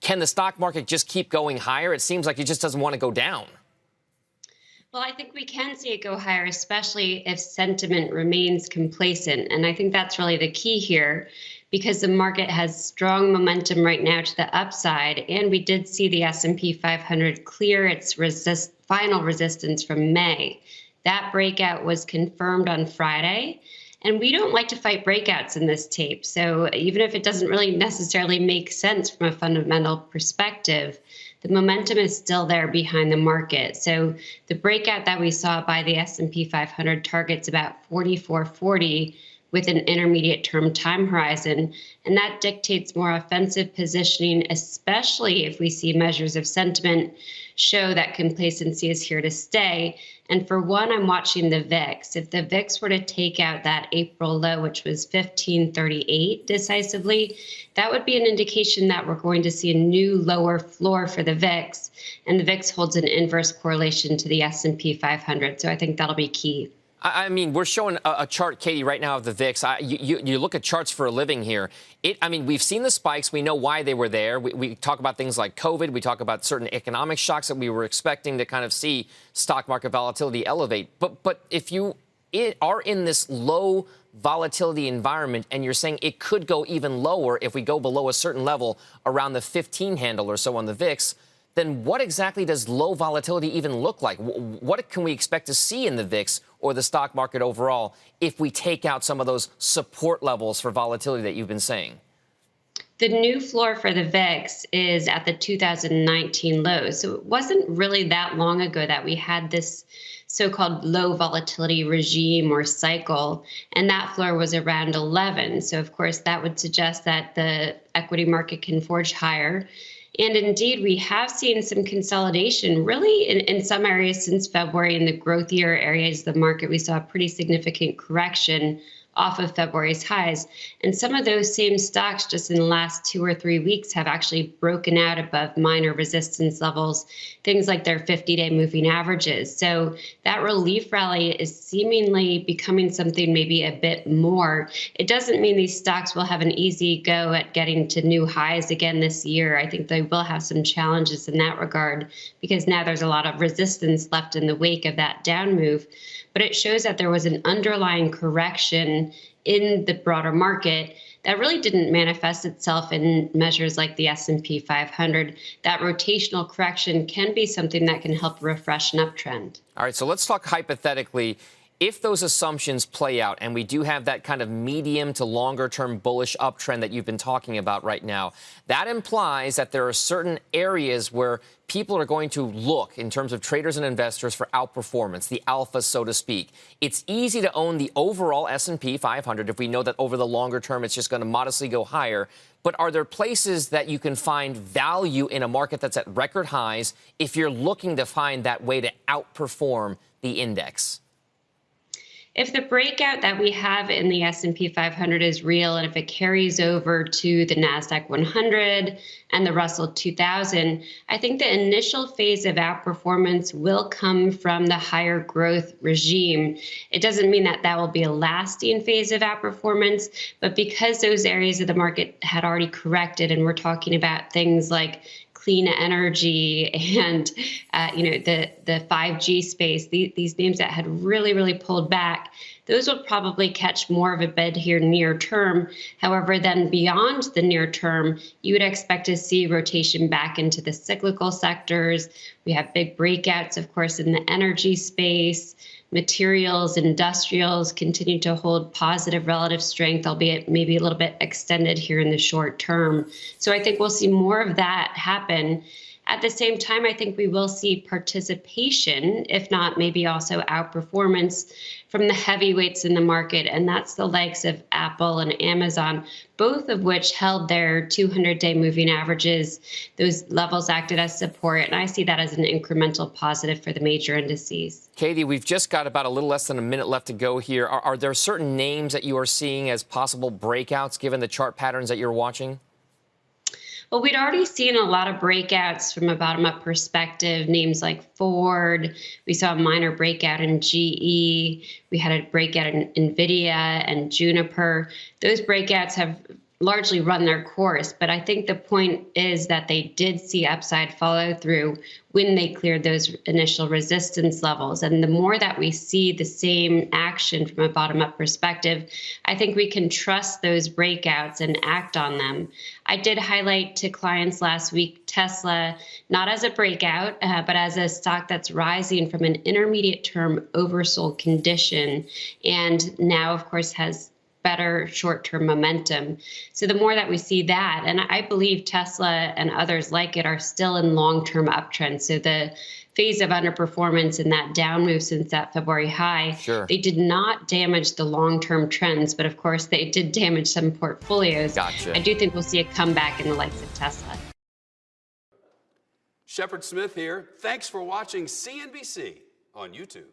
can the stock market just keep going higher? It seems like it just doesn't want to go down. Well, I think we can see it go higher, especially if sentiment remains complacent. And I think that's really the key here, because the market has strong momentum right now to the upside. And we did see the S&P 500 clear its final resistance from May. That breakout was confirmed on Friday. And we don't like to fight breakouts in this tape. So even if it doesn't really necessarily make sense from a fundamental perspective, the momentum is still there behind the market. So the breakout that we saw by the S&P 500 targets about 4440 with an intermediate term time horizon. And that dictates more offensive positioning, especially if we see measures of sentiment show that complacency is here to stay. And for one, I'm watching the VIX. If the VIX were to take out that April low, which was 1538 decisively, that would be an indication that we're going to see a new lower floor for the VIX. And the VIX holds an inverse correlation to the S&P 500. So I think that'll be key. I mean, we're showing a chart, Katie, right now of the VIX. You look at charts for a living here. I mean, we've seen the spikes. We know why they were there. We talk about things like COVID. We talk about certain economic shocks that we were expecting to kind of see stock market volatility elevate. But if you are in this low volatility environment and you're saying it could go even lower if we go below a certain level around the 15 handle or so on the VIX, then what exactly does low volatility even look like? What can we expect to see in the VIX or the stock market overall if we take out some of those support levels for volatility that you've been saying? The new floor for the VIX is at the 2019 low. So it wasn't really that long ago that we had this so-called low volatility regime or cycle, and that floor was around 11. So of course, that would suggest that the equity market can forge higher. And indeed, we have seen some consolidation really in some areas since February. In the growthier areas of the market, we saw a pretty significant correction off of February's highs. And some of those same stocks just in the last 2 or 3 weeks have actually broken out above minor resistance levels, things like their 50-day moving averages. So that relief rally is seemingly becoming something maybe a bit more. It doesn't mean these stocks will have an easy go at getting to new highs again this year. I think they will have some challenges in that regard because now there's a lot of resistance left in the wake of that down move. But it shows that there was an underlying correction in the broader market that really didn't manifest itself in measures like the S&P 500. That rotational correction can be something that can help refresh an uptrend. All right, so let's talk hypothetically. If those assumptions play out and we do have that kind of medium to longer term bullish uptrend that you've been talking about right now, that implies that there are certain areas where people are going to look in terms of traders and investors for outperformance, the alpha, so to speak. It's easy to own the overall S&P 500 if we know that over the longer term it's just going to modestly go higher. But are there places that you can find value in a market that's at record highs if you're looking to find that way to outperform the index? If the breakout that we have in the S&P 500 is real, and if it carries over to the NASDAQ 100 and the Russell 2000, I think the initial phase of outperformance will come from the higher growth regime. It doesn't mean that that will be a lasting phase of outperformance, but because those areas of the market had already corrected, and we're talking about things like clean energy and the 5G space, these names that had really pulled back, those will probably catch more of a bid here near term. However, then beyond the near term, you would expect to see rotation back into the cyclical sectors. We have big breakouts, of course, in the energy space. Materials, industrials continue to hold positive relative strength, albeit maybe a little bit extended here in the short term. So I think we'll see more of that happen. At the same time, I think we will see participation, if not maybe also outperformance from the heavyweights in the market, and that's the likes of Apple and Amazon, both of which held their 200-day moving averages. Those levels acted as support, and I see that as an incremental positive for the major indices. Katie, we've just got about a little less than a minute left to go here. Are there certain names that you are seeing as possible breakouts given the chart patterns that you're watching? Well, we'd already seen a lot of breakouts from a bottom-up perspective, names like Ford. We saw a minor breakout in GE. We had a breakout in NVIDIA and Juniper. Those breakouts have largely run their course. But I think the point is that they did see upside follow through when they cleared those initial resistance levels. And the more that we see the same action from a bottom-up perspective, I think we can trust those breakouts and act on them. I did highlight to clients last week Tesla, not as a breakout, but as a stock that's rising from an intermediate term oversold condition, and now, of course, has better short-term momentum. So the more that we see that, and I believe Tesla and others like it are still in long-term uptrends. So the phase of underperformance and that down move since that February high, Sure. they did not damage the long-term trends, but of course they did damage some portfolios. Gotcha. I do think we'll see a comeback in the likes of Tesla. Shepard Smith here. Thanks for watching CNBC on YouTube.